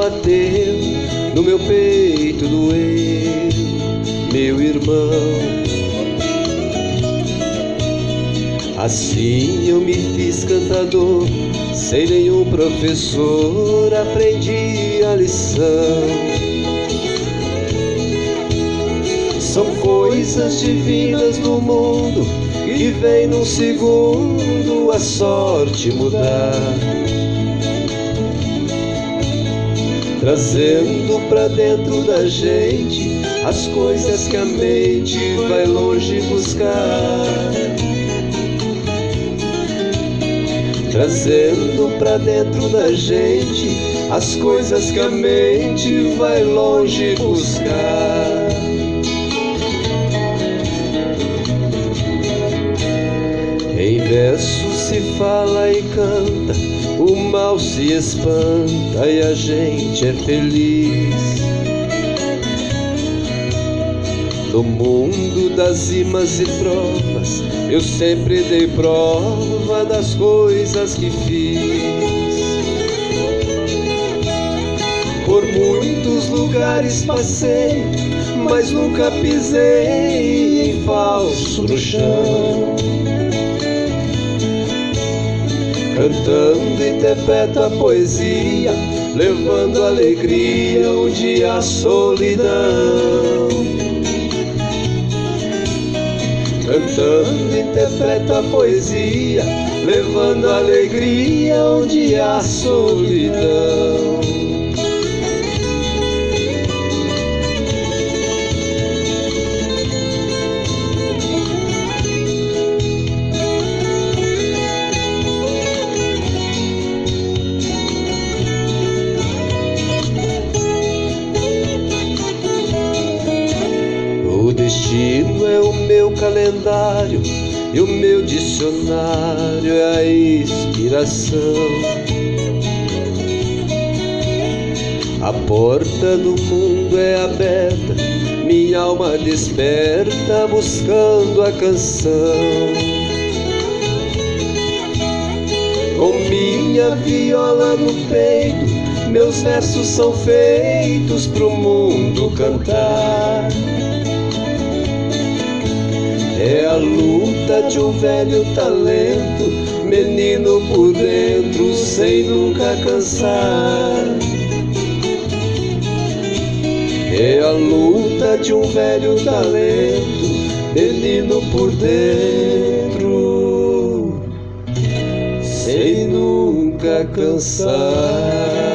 bateu, no meu peito doeu, meu irmão. Assim eu me fiz cantador, sem nenhum professor aprendi a lição. São coisas divinas do mundo e vem num segundo a sorte mudar, trazendo pra dentro da gente as coisas que a mente vai longe buscar, trazendo pra dentro da gente as coisas que a mente vai longe buscar. Em verso se fala e canta, o mal se espanta e a gente é feliz. No mundo das imas e provas, eu sempre dei prova das coisas que fiz. Por muitos lugares passei, mas nunca pisei em falso no chão. Cantando interpreto a poesia, levando alegria onde há solidão. Cantando interpreto a poesia, levando alegria onde há solidão. O destino é o meu calendário e o meu dicionário é a inspiração. A porta do mundo é aberta, minha alma desperta buscando a canção. Com minha viola no peito, meus versos são feitos pro mundo cantar. É a luta de um velho talento, menino por dentro, sem nunca cansar. É a luta de um velho talento, menino por dentro, sem nunca cansar.